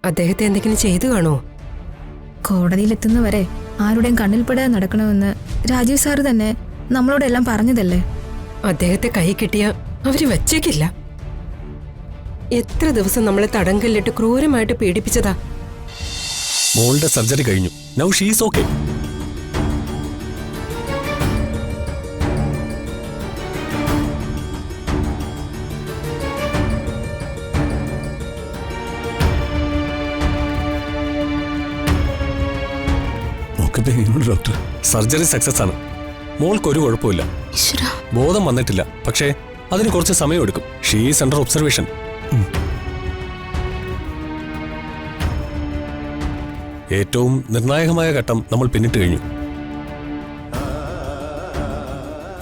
അദ്ദേഹത്തെ എന്തെങ്കിലും ചെയ്തു കാണോ? കോടതിയിലെത്തുന്നവരെ ആരുടെയും കണ്ണിൽപ്പെടാതെ നടക്കണമെന്ന് രാജീവ് സാറ് തന്നെ നമ്മളോടെല്ലാം പറഞ്ഞതല്ലേ. അദ്ദേഹത്തെ കൈ കിട്ടിയ അവര് വച്ചേക്കില്ല. എത്ര ദിവസം നമ്മളെ തടങ്കലിലിട്ട് ക്രൂരമായിട്ട് പീഡിപ്പിച്ചതാ. മോളുടെ സർജറി കഴിഞ്ഞു. Now she's okay. Doctor, surgery success ആണ്. മോൾക്ക് ഒരു കുഴപ്പമില്ല. ബോധം വന്നിട്ടില്ല, പക്ഷേ അതിന് കുറച്ച് സമയമെടുക്കും. She is under observation. ഏറ്റവും നിർണായകമായ ഘട്ടം നമ്മൾ പിന്നിട്ട് കഴിഞ്ഞു.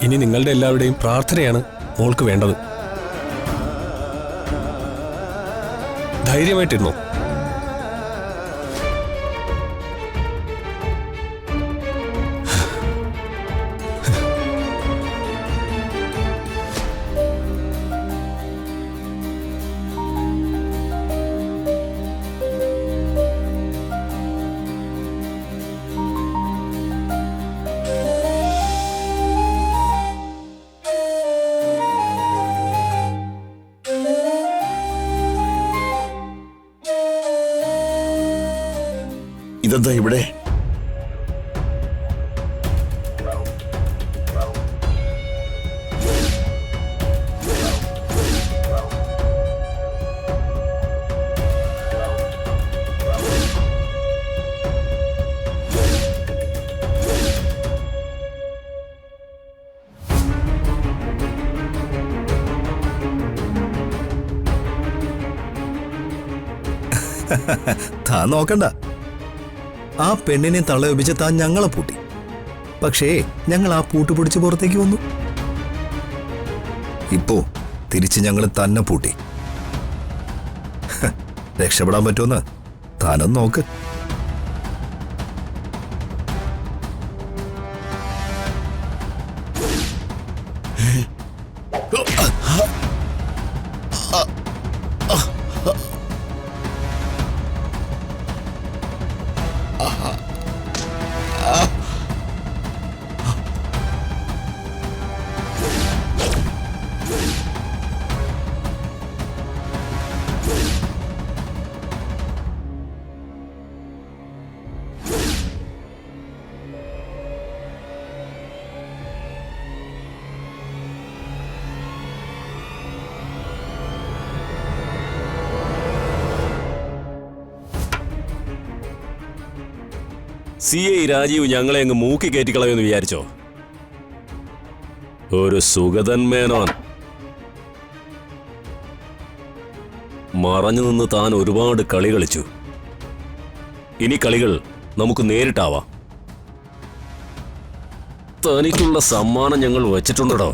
ഇനി നിങ്ങളുടെ എല്ലാവരുടെയും പ്രാർത്ഥനയാണ് മോൾക്ക് വേണ്ടത്. ധൈര്യമായിട്ടിരുന്നോ. ഇതെന്താ ഇവിടെ? താൻ നോക്കണ്ട. ആ പെണ്ണിനെ തള്ളയൊപ്പിച്ച് താൻ ഞങ്ങളെ പൂട്ടി. പക്ഷേ ഞങ്ങൾ ആ പൂട്ട് പിടിച്ച് പുറത്തേക്ക് വന്നു. ഇപ്പോ തിരിച്ച് ഞങ്ങൾ തന്നെ പൂട്ടി. രക്ഷപ്പെടാൻ പറ്റുമെന്ന് താനൊന്ന് നോക്ക്. CI രാജീവ് ഞങ്ങളെ അങ്ങ് മൂക്കി കയറ്റിക്കളയെന്ന് വിചാരിച്ചോ? ഒരു സുഗതൻ മേനോൻ. മറഞ്ഞു നിന്ന് താൻ ഒരുപാട് കളി കളിച്ചു. ഇനി കളികൾ നമുക്ക് നേരിട്ടാവാം. തനിക്കുള്ള സമ്മാനം ഞങ്ങൾ വച്ചിട്ടുണ്ടോ?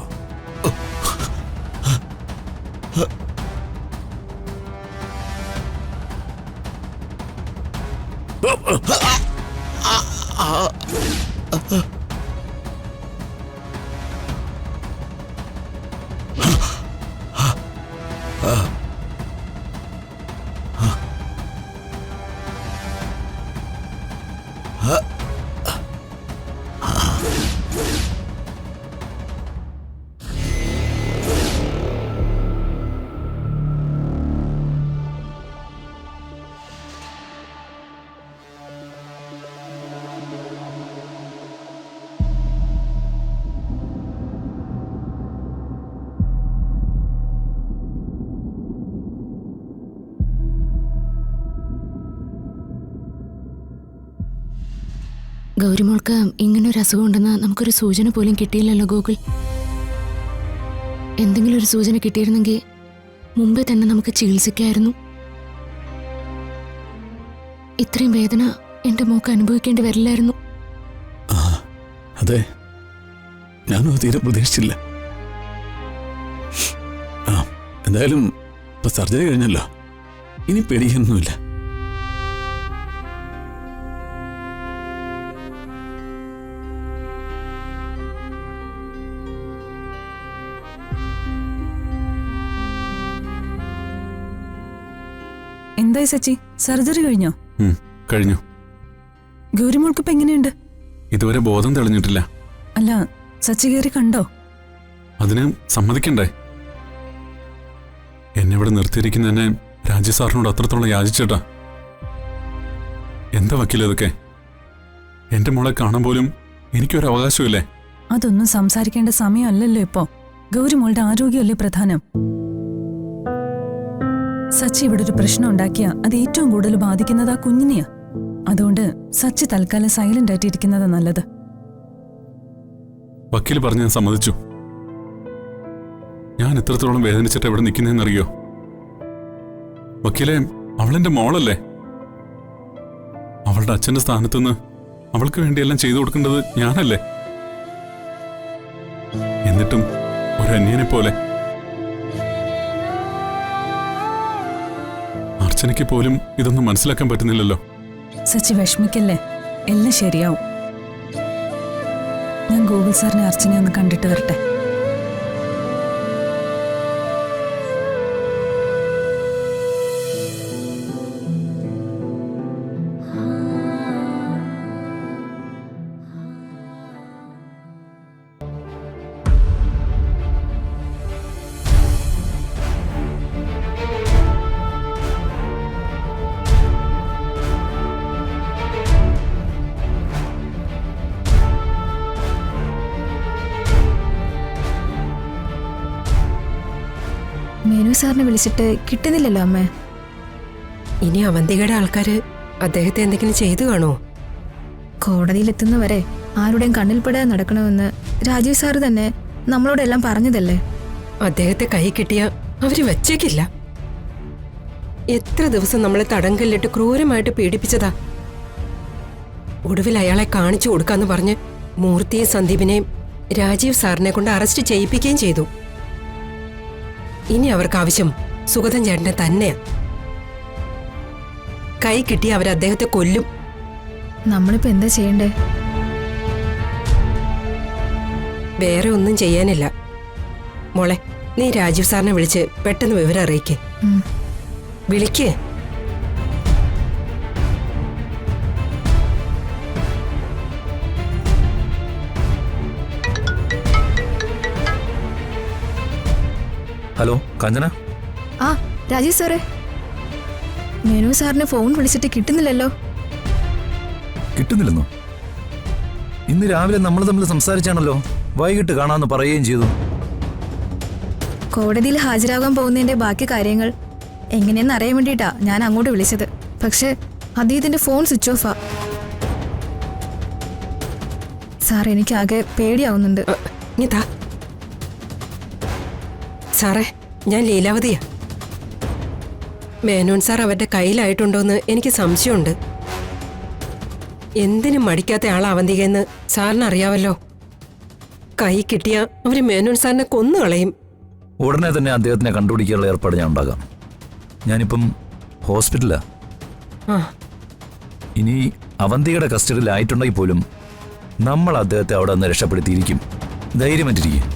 ഗൗരിമോൾക്ക് ഇങ്ങനൊരു അസുഖം ഉണ്ടെന്ന് നമുക്കൊരു സൂചന പോലും കിട്ടിയില്ലല്ലോ ഗോകുൽ. എന്തെങ്കിലും ഒരു സൂചന കിട്ടിയിരുന്നെങ്കിൽ മുമ്പേ തന്നെ നമുക്ക് ചികിത്സിക്കായിരുന്നു. ഇത്രയും വേദന എന്റെ മോക്ക് അനുഭവിക്കേണ്ടി വരില്ലായിരുന്നു. അതെ, ഞാനും തീരെ പ്രതീക്ഷിച്ചില്ല. എന്തായാലും ഇപ്പൊ സർജറി കഴിഞ്ഞല്ലോ, ഇനി പേടിക്കാനൊന്നുമില്ല. എന്തായി സച്ചി, സർജറി കഴിഞ്ഞോ? കഴിഞ്ഞു. ഗൗരിമോൾക്കിപ്പോ എങ്ങനെയുണ്ട്? ഇതുവരെ ബോധം തെളിഞ്ഞിട്ടില്ല. അല്ല, സച്ചി കയറി കണ്ടോ? അതിന് സമ്മതിക്കണ്ടേ? എന്നെ ഇവിടെ നിർത്തിയിരിക്കുന്നതന്നെ രാജീവ് സാറിനോട് അത്രത്തോളം യാചിച്ചേട്ടാ. എന്താ വക്കീൽ ഇതൊക്കെ? എന്റെ മോളെ കാണാൻ പോലും എനിക്കൊരു അവകാശമില്ലേ? അതൊന്നും സംസാരിക്കേണ്ട സമയമല്ലല്ലോ ഇപ്പോ. ഗൗരിമോളുടെ ആരോഗ്യമല്ലേ പ്രധാനം. സച്ചി ഇവിടെ ഒരു പ്രശ്നം ഉണ്ടാക്കിയ അത് ഏറ്റവും കൂടുതൽ ബാധിക്കുന്നത് ആ കുഞ്ഞിനെയാ. അതുകൊണ്ട് സച്ചി തൽക്കാലം സൈലന്റ് ആയിട്ട് ഇരിക്കുന്നതാ നല്ലത്. വക്കീൽ പറഞ്ഞ് ഞാൻ സമ്മതിച്ചു. ഞാൻ എത്രത്തോളം വേദനിച്ചിട്ട് എവിടെ നിൽക്കുന്നതെന്നറിയോ? വക്കീലെ, അവളെന്റെ മോളല്ലേ? അവളുടെ അച്ഛന്റെ സ്ഥാനത്തുനിന്ന് അവൾക്ക് വേണ്ടിയെല്ലാം ചെയ്തു കൊടുക്കേണ്ടത് ഞാനല്ലേ? എന്നിട്ടും ഒരു അന്യനെ പോലെ അർച്ചനയ്ക്ക് പോലും ഇതൊന്നും മനസ്സിലാക്കാൻ പറ്റുന്നില്ലല്ലോ. സച്ചി വിഷമിക്കല്ലേ, എല്ലാം ശരിയാവും. ഞാൻ ഗോകുൽ സാറിനെ അർച്ചനെ ഒന്ന് കണ്ടിട്ട് വരട്ടെ. മേനു സാറിനെ വിളിച്ചിട്ട് കിട്ടുന്നില്ലല്ലോ അമ്മേ. ഇനി അവന്തികയുടെ ആൾക്കാര് അദ്ദേഹത്തെ എന്തെങ്കിലും ചെയ്തു കാണോ? കോടതിയിലെത്തുന്നവരെ ആരുടെയും കണ്ണിൽപ്പെടാതെ നടക്കണമെന്ന് രാജീവ് സാറ് തന്നെ നമ്മളോടെല്ലാം പറഞ്ഞതല്ലേ. അദ്ദേഹത്തെ കൈ കിട്ടിയ അവര് വച്ചേക്കില്ല. എത്ര ദിവസം നമ്മളെ തടങ്കലിലിട്ട് ക്രൂരമായിട്ട് പീഡിപ്പിച്ചതാ. ഒടുവിൽ അയാളെ കാണിച്ചു കൊടുക്കാന്ന് പറഞ്ഞ് മൂർത്തിയെ സന്ദീപിനെയും രാജീവ് സാറിനെ കൊണ്ട് അറസ്റ്റ് ചെയ്യിപ്പിക്കുകയും ചെയ്തു. ഇനി അവർക്ക് ആവശ്യം സുഗതൻ ചേട്ടനെ തന്നെയാ. കൈ കിട്ടി അവർ അദ്ദേഹത്തെ കൊല്ലും. നമ്മളിപ്പോ എന്താ ചെയ്യണ്ടേ? വേറെ ഒന്നും ചെയ്യാനില്ല മോളെ. നീ രാജീവ് സാറിനെ വിളിച്ച് പെട്ടെന്ന് വിവരം അറിയിക്കേ. വിളിക്കേ. ഹലോ കാഞ്ചന. ആ രാജീവ് സാറേ, മേനു സാറിന് ഫോൺ വിളിച്ചിട്ട് കിട്ടുന്നില്ലല്ലോ. കിട്ടുന്നില്ലെന്നോ? ഇന്ന് രാവിലെ നമ്മൾ തമ്മിൽ സംസാരിച്ചാണല്ലോ. വൈകിട്ട് കാണാമെന്ന് പറയുകയും ചെയ്തു. കോടതിയിൽ ഹാജരാകാൻ പോകുന്നതിന്റെ ബാക്കി കാര്യങ്ങൾ എങ്ങനെയെന്ന് അറിയാൻ വേണ്ടിയിട്ടാ ഞാൻ അങ്ങോട്ട് വിളിച്ചത്. പക്ഷെ അദ്ദേഹത്തിന്റെ ഫോൺ സ്വിച്ച് ഓഫാ. സാർ, എനിക്കാകെ പേടിയാവുന്നുണ്ട്. ഇതാ സാറേ, ഞാൻ ലീലാവതിയാ. മേനോൻ സാർ അവരുടെ കയ്യിലായിട്ടുണ്ടോന്ന് എനിക്ക് സംശയമുണ്ട്. എന്തിനും മടിക്കാത്ത ആളാ അവന്തികയെന്ന് സാറിന് അറിയാവല്ലോ. കൈ കിട്ടിയ അവര് മേനോൻ സാറിനെ കൊന്നുകളയും. ഉടനെ തന്നെ അദ്ദേഹത്തിനെ കണ്ടുപിടിക്കാനുള്ള ഏർപ്പാട് ഞാൻ ഉണ്ടാകാം. ഞാനിപ്പം ഹോസ്പിറ്റലാ. ഇനി അവന്തികയുടെ കസ്റ്റഡിയിലായിട്ടുണ്ടെങ്കിൽ പോലും നമ്മൾ അദ്ദേഹത്തെ അവിടെ നിന്ന് രക്ഷപ്പെടുത്തിയിരിക്കും. ധൈര്യമായിട്ടിരിക്കും.